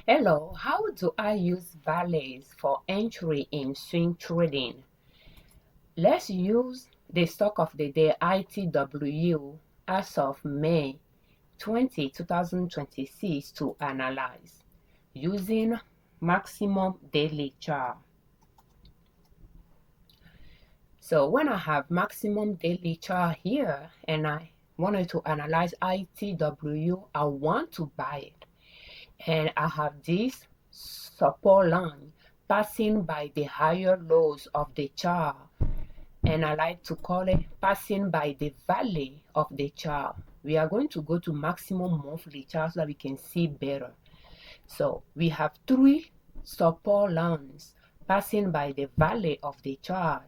Hello, how do I use valleys for entry in swing trading? Let's use the stock of the day ITW as of May 20, 2026 to analyze using maximum daily chart. So when I have maximum daily chart here and I wanted to analyze ITW, I want to buy it. And I have this support line passing by the higher lows of the chart, and I like to call it passing by the valley of the chart. We are going to go to maximum monthly chart so that we can see better. So we have three support lines passing by the valley of the chart,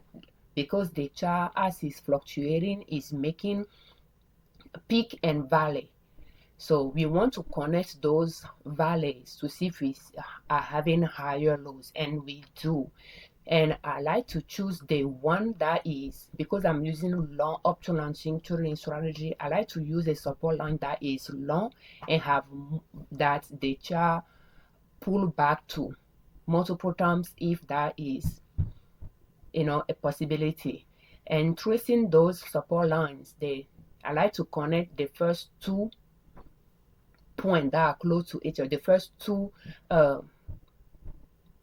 because the chart, as is fluctuating, is making peak and valley. So we want to connect those valleys to see if we are having higher lows, and we do. And I like to choose the one that is, because I'm using long option and swing trading strategy, I like to use a support line that is long and have that the chart pull back to multiple times if that is a possibility. And tracing those support lines, I like to connect the first two points that are close to each other, the first two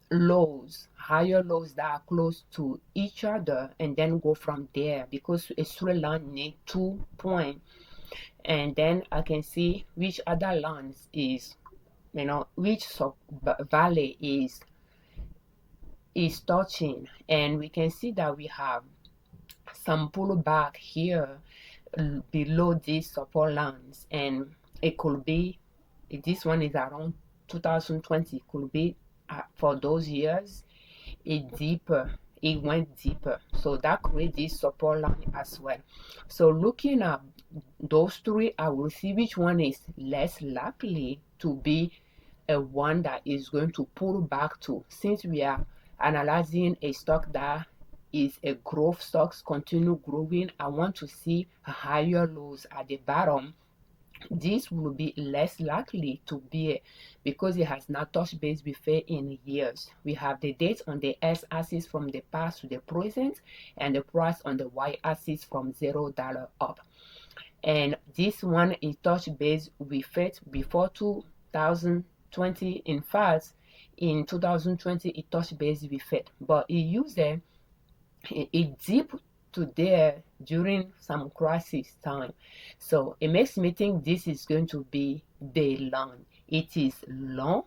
lows, higher lows that are close to each other, and then go from there, because a straight line needs 2 points, and then I can see which other lines is, which valley is touching. And we can see that we have some pullback here below these support lines, and it could be, this one is around 2020, could be for those years it went deeper, so that creates this support line as well. So looking at those three, I will see which one is less likely to be a one that is going to pull back to. Since we are analyzing a stock that is a growth stocks, continue growing, I want to see higher lows at the bottom. This will be less likely to be, because it has not touched base before in years. We have the date on the x-axis from the past to the present, and the price on the y-axis from $0 up. And this is touched base with it before 2020. In fact, in 2020 it touched base with it, but it used it dipped to there during some crisis time. So it makes me think this is going to be the long. It is long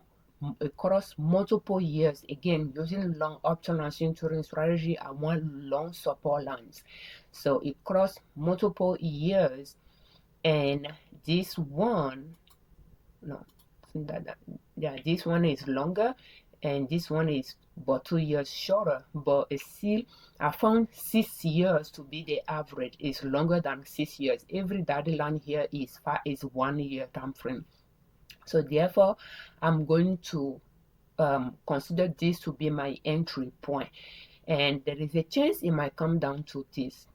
across multiple years. Again, using long option and swing trading strategy, I want long support lines. So it crossed multiple years, and this one, no, yeah, this one is longer, and this one is but 2 years shorter, but it's still, I found 6 years to be the average. It's longer than 6 years. Every dotted line here is 1 year time frame. So therefore I'm going to consider this to be my entry point, and there is a chance it might come down to this.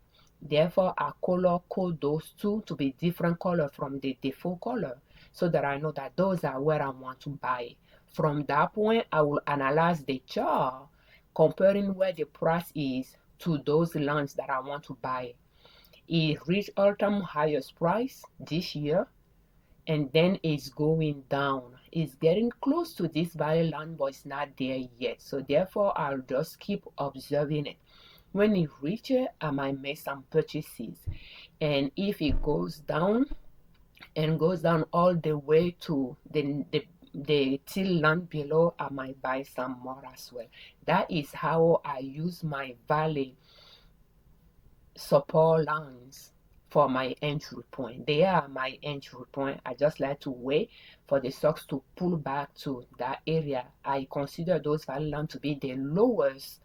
Therefore I color code those two to be different color from the default color, so that I know that those are where I want to buy. From that point, I will analyze the chart, comparing where the price is to those lines that I want to buy. It reached all-time highest price this year, and then it's going down. It's getting close to this value line, but it's not there yet. So therefore, I'll just keep observing it. When it reaches, I might make some purchases. And if it goes down and goes down all the way to the till line below, I might buy some more as well. That is how I use my valley support lines for my entry point. They are my entry point. I just like to wait for the stocks to pull back to that area. I consider those valley lines to be the lowest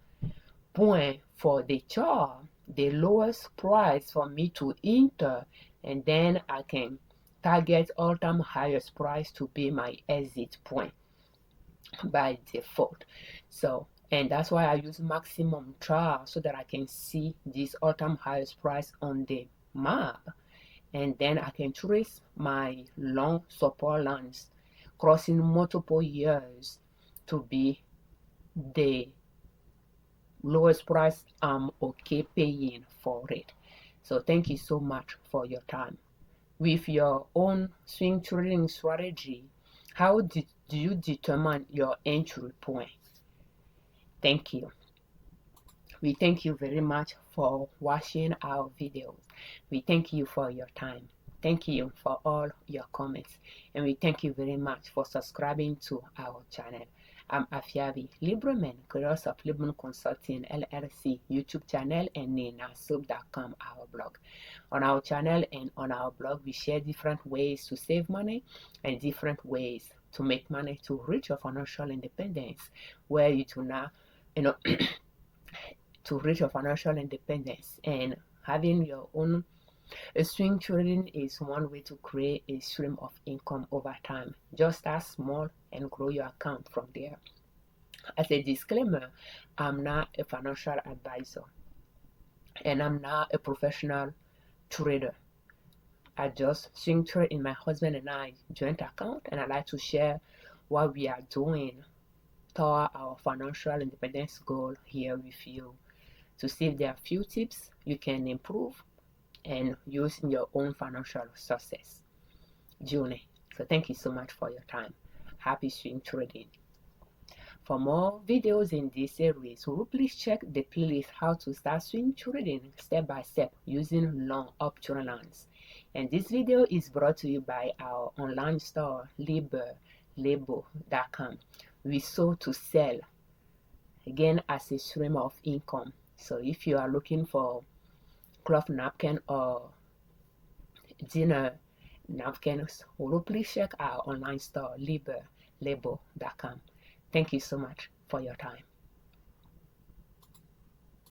point for the chart, the lowest price for me to enter, and then I can target all-time highest price to be my exit point by default. So, and that's why I use maximum chart, so that I can see this all-time highest price on the map, and then I can trace my long support lines crossing multiple years to be the lowest price I'm okay paying for it. So thank you so much for your time. With your own swing trading strategy, how do you determine your entry point? Thank you. We thank you very much for watching our videos. We thank you for your time. Thank you for all your comments. And we thank you very much for subscribing to our channel. I'm Afiavi Liberman, creator of Liberman Consulting L.L.C YouTube channel and ninasoup.com, our blog. On our channel and on our blog, we share different ways to save money and different ways to make money to reach your financial independence, where you do not, to reach your financial independence. And having your own swing trading is one way to create a stream of income over time. Just start small and grow your account from there. As a disclaimer, I'm not a financial advisor and I'm not a professional trader. I just swing trade in my husband and I joint account, and I like to share what we are doing toward our financial independence goal here with you, to see if there are few tips you can improve and use in your own financial success journey. So thank you so much for your time. Happy swing trading. For more videos in this series, please check the playlist How to Start Swing Trading Step by Step Using Long Uptrend Lines. And this video is brought to you by our online store, Liberman.com. We sold to sell, again, as a stream of income. So if you are looking for cloth napkin or dinner napkins, please check our online store, Liberman.com. Thank you so much for your time.